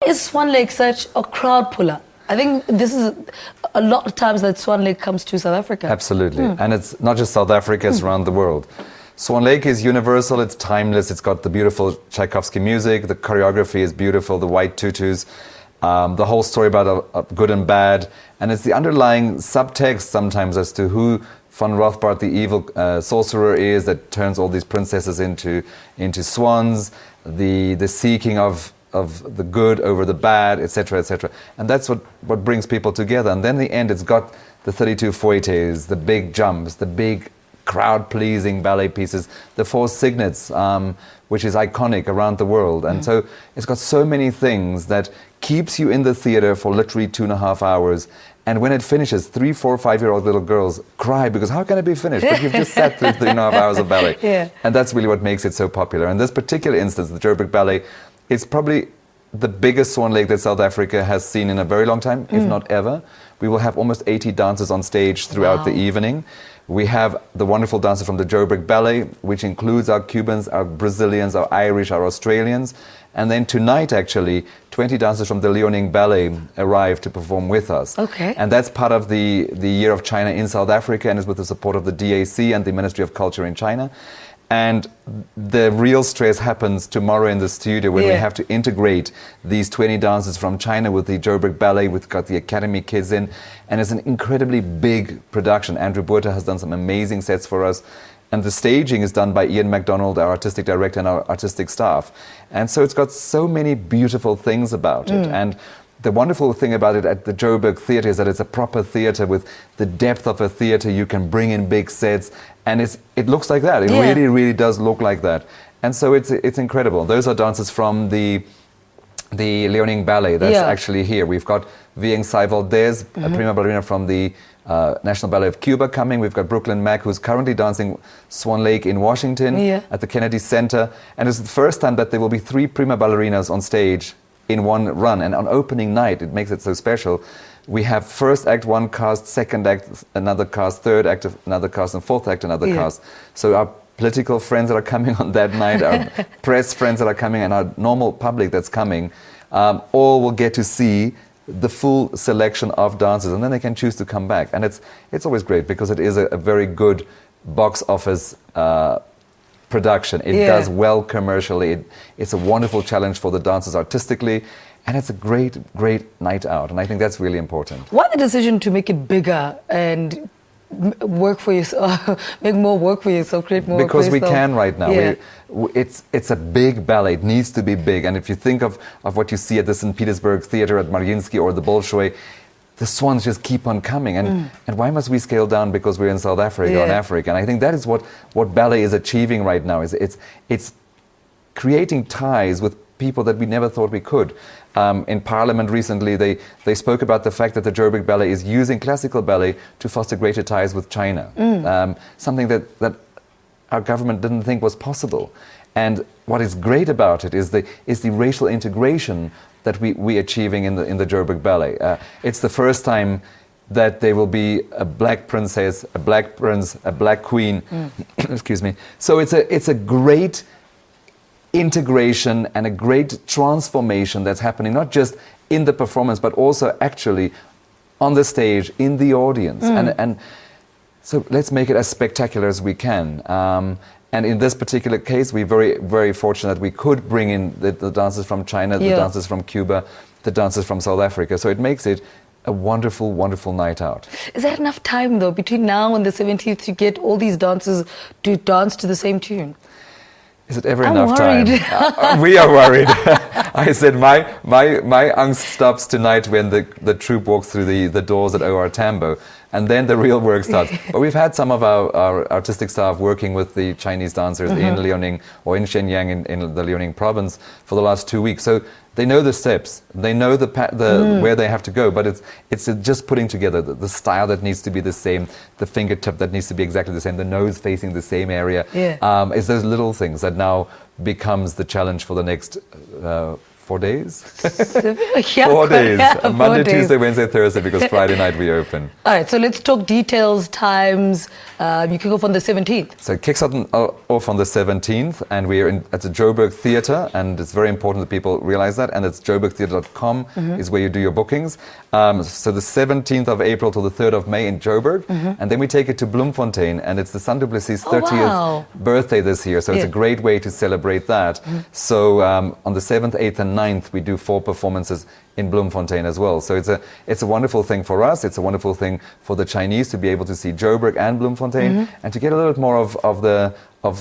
is Swan Lake such a crowd puller? I think this is a lot of times that Swan Lake comes to South Africa. Absolutely. And it's not just South Africa, it's around the world. Swan Lake is universal, it's timeless, it's got the beautiful Tchaikovsky music, the choreography is beautiful, the white tutus, the whole story about good and bad, and it's the underlying subtext sometimes as to who von Rothbard, the evil sorcerer, is that turns all these princesses into swans, the seeking of the good over the bad, etc., etc. And that's what brings people together. And then in the end, it's got the 32 fouettes, the big jumps, the big crowd-pleasing ballet pieces, the four signets, which is iconic around the world. And so it's got so many things that keeps you in the theater for literally 2.5 hours. And when it finishes, 3, 4, 5-year-old little girls cry because how can it be finished? But you've just sat through 3.5 hours of ballet. Yeah. And that's really what makes it so popular. In this particular instance, the Joburg Ballet, it's probably the biggest Swan Lake that South Africa has seen in a very long time, if not ever. We will have almost 80 dancers on stage throughout the evening. We have the wonderful dancers from the Joburg Ballet, which includes our Cubans, our Brazilians, our Irish, our Australians. And then tonight, actually, 20 dancers from the Leoning Ballet arrive to perform with us. Okay. And that's part of the Year of China in South Africa, and is with the support of the DAC and the Ministry of Culture in China. And the real stress happens tomorrow in the studio when we have to integrate these 20 dancers from China with the Joburg Ballet. We've got the Academy kids in, and it's an incredibly big production. Andrew Buerta has done some amazing sets for us, and the staging is done by Ian MacDonald, our artistic director, and our artistic staff. And so it's got so many beautiful things about it. And the wonderful thing about it at the Joburg Theatre is that it's a proper theatre with the depth of a theatre. You can bring in big sets, and it looks like that. It really, really does look like that. And so it's incredible. Those are dancers from the Leoning Ballet that's actually here. We've got Vieng Sai Valdez, a prima ballerina from the National Ballet of Cuba coming. We've got Brooklyn Mack, who's currently dancing Swan Lake in Washington at the Kennedy Center. And it's the first time that there will be 3 prima ballerinas on stage in one run. And on opening night, it makes it so special. We have first act, one cast, second act, another cast, third act, another cast, and fourth act, another cast. So our political friends that are coming on that night, our press friends that are coming, and our normal public that's coming, all will get to see the full selection of dancers, and then they can choose to come back. And it's always great because it is a very good box office production. It does well commercially. It's a wonderful challenge for the dancers artistically, and it's a great, great night out. And I think that's really important. Why the decision to make it bigger and work for yourself, make more work for yourself, create more? Because we can right now. It's a big ballet. It needs to be big. And if you think of what you see at the St. Petersburg Theatre at Mariinsky or the Bolshoi, the swans just keep on coming. And why must we scale down because we're in South Africa or in Africa? And I think that is what ballet is achieving right now. It's creating ties with people that we never thought we could. In Parliament recently, they spoke about the fact that the Joburg Ballet is using classical ballet to foster greater ties with China. Something that our government didn't think was possible. And what is great about it is the racial integration that we're achieving in the Joburg Ballet. It's the first time that there will be a black princess, a black prince, a black queen. Excuse me. So it's a great integration and a great transformation that's happening, not just in the performance, but also actually on the stage, in the audience. And so let's make it as spectacular as we can. And in this particular case, we're very, very fortunate that we could bring in the dancers from China, the dancers from Cuba, the dancers from South Africa. So it makes it a wonderful, wonderful night out. Is there enough time, though, between now and the 17th to get all these dancers to dance to the same tune? Is it ever enough time? We are worried. I said my angst stops tonight when the troupe walks through the doors at OR Tambo, and then the real work starts. But we've had some of our artistic staff working with the Chinese dancers in Liaoning or in Shenyang in the Liaoning province for the last 2 weeks. So they know the steps, they know where they have to go, but it's just putting together the style that needs to be the same, the fingertip that needs to be exactly the same, the nose facing the same area. It's those little things that now becomes the challenge for the next 4 days? Yeah, 4 days. yeah, 4 Monday, days. Tuesday, Wednesday, Thursday, because Friday night we open. All right, so let's talk details, times. You kick off on the 17th. So it kicks off on the 17th, and we're at the Joburg Theatre, and it's very important that people realize that, and it's joburgtheatre.com is where you do your bookings. So the 17th of April to the 3rd of May in Joburg, and then we take it to Bloemfontein, and it's the Saint Duplessis' 30th birthday this year, so it's a great way to celebrate that. So on the 7th, 8th and 9th, we do 4 performances in Bloemfontein as well. So it's a wonderful thing for us. It's a wonderful thing for the Chinese to be able to see Joburg and Bloemfontein and to get a little bit more of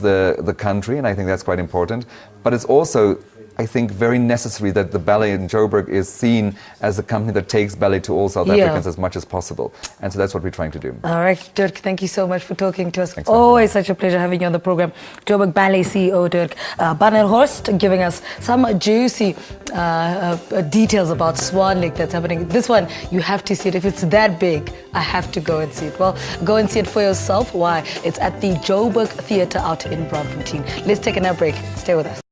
the country, and I think that's quite important. But it's also, I think, very necessary that the ballet in Joburg is seen as a company that takes ballet to all South Africans as much as possible. And so that's what we're trying to do. All right, Dirk, thank you so much for talking to us. Always such a pleasure having you on the program. Joburg Ballet CEO Dirk Badenhorst giving us some juicy details about Swan Lake that's happening. This one, you have to see it. If it's that big, I have to go and see it. Well, go and see it for yourself. Why? It's at the Joburg Theatre out in Bloemfontein. Let's take another break. Stay with us.